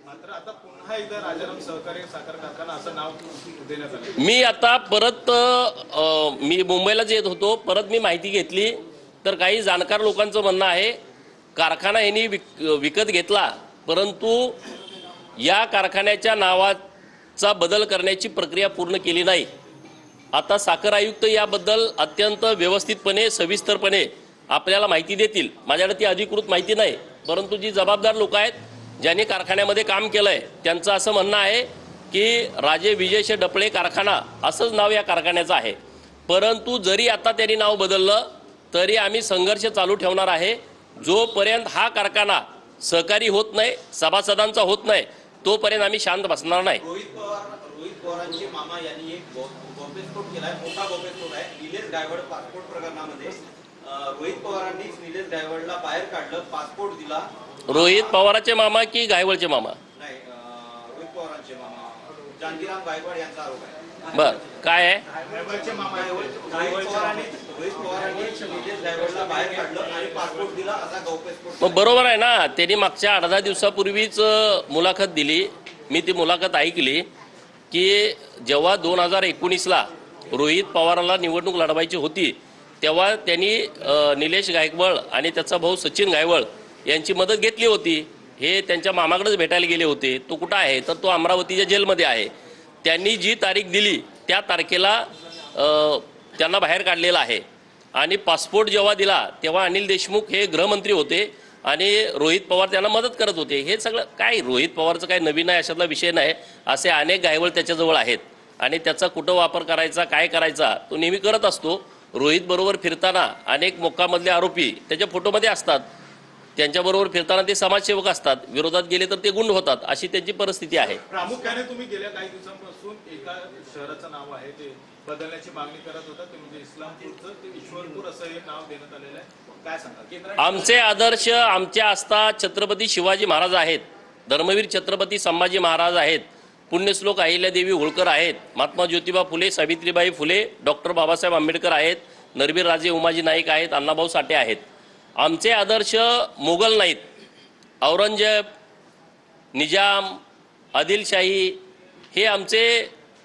मात्र आता पुन्हा एकदा राजाराम सहकारी साखर कारखाना असं नाव देण्यात आलं। मी आता परत मी मुंबईलाच येत होतो, परत मी माहिती घेतली तर काही जाणकार लोकांचं म्हणणं आहे कारखाना यांनी विकत घेतला, परंतु या कारखान्याच्या नावाचा बदल करण्याची प्रक्रिया पूर्ण केली नाही। आता साखर आयुक्त याबद्दल अत्यंत व्यवस्थितपणे सविस्तरपणे आपल्याला माहिती देतील। माझ्याकडे ती अधिकृत माहिती नाही, परंतु जी जबाबदार लोक आहेत ज्यांनी कारखान्यामध्ये काम केलंय त्यांचं असं म्हणणं आहे की राजे विजयशे डपळे कारखाना असंच नाव या कारखान्याचं आहे। परंतु जरी आता त्यांनी नाव बदललं तरी आम्ही संघर्ष चालू ठेवणार आहे। जोपर्यंत हा कारखाना सहकारी होत नाही, सभासदांचा होत नाही, तोपर्यंत आम्ही शांत बसणार नाही। रोहित पवारांचे मामा यांनी एक गौप्यस्फोट केलाय, मोठा गौप्यस्फोट आहे। निलेश गायवळ पासपोर्ट प्रकरणामध्ये रोहित पवारांनीच निलेश गायवळला बाहेर काढलं, पासपोर्ट दिला। रोहित पवारांचे मामा की गायवळचे मामा? नाही, रोहित पवारांचे मामा जानकीराम गायकवाड यांचा आरोप आहे। बर, काय आहे? गायकवाडचे मामा रोहित पवारांनी निलेश गायवळला बाहेर काढलं आणि पासपोर्ट दिला असा गौप्यस्फोट। मग बरोबर आहे ना, त्यांनी मागच्या 8-10 दिवसापूर्वीच मुलाखत दिली, मी ती मुलाखत ऐकली की जेव्हा 2019ला रोहित पवारांना निवडणूक लढवायची होती तेव्हा त्यांनी निलेश गायकवाड आणि त्याचा भाऊ सचिन गायकवाड यांची मदत घेतली होती। हे त्यांच्या मामाकडेच भेटायला गेले होते। तो कुठं आहे तर तो अमरावतीच्या जेलमध्ये आहे। त्यांनी जी तारीख दिली त्या तारखेला त्यांना बाहेर काढलेलं आहे। आणि पासपोर्ट जेव्हा दिला तेव्हा अनिल देशमुख हे गृहमंत्री होते आणि रोहित पवार त्यांना मदत करत होते। हे सगळं काय रोहित पवारचं काय नवीन आहे अशातला विषय नाही। असे अनेक गायवळ त्याच्याजवळ आहेत आणि त्याचा कुठं वापर करायचा, काय करायचा तो नेहमी करत असतो। रोहित बरोबर फिरताना अनेक मोक्कामधले आरोपी त्याच्या फोटोमध्ये असतात, त्यांच्याबरोबर फिरताना ते समाजसेवक असतात, विरोधात गेले तर ते गुंड होतात, अशी त्यांची परिस्थिती आहे। प्रामुख्याने तुम्ही गेल्या काही दिवसांपासून एका शहराचं नाव आहे ते बदलण्याची मागणी करत होता, ते म्हणजे इस्लामपूरचं ते ईश्वरपूर असं हे नाव देण्यात आलेलं आहे। काय सांगा? आमचे आदर्श आमच्या आस्था छत्रपती शिवाजी महाराज आहेत, धर्मवीर छत्रपती संभाजी महाराज आहेत, पुण्यश्लोक अहिल्यादेवी होळकर आहेत, महात्मा ज्योतिबा फुले, सावित्रीबाई फुले, डॉक्टर बाबासाहेब आंबेडकर आहेत, नरबीर राजे उमाजी नाईक आहेत, अण्णाभाऊ साठे आहेत। आमचे आदर्श मोगल नाहीत, औरंगजेब, निजाम, आदिलशाही हे आमचे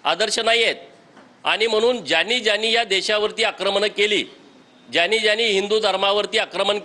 आदर्श नाही आहेत। आणि म्हणून ज्यांनी ज्यांनी या देशावरती आक्रमणं केली, ज्यांनी ज्यांनी हिंदू धर्मावरती आक्रमण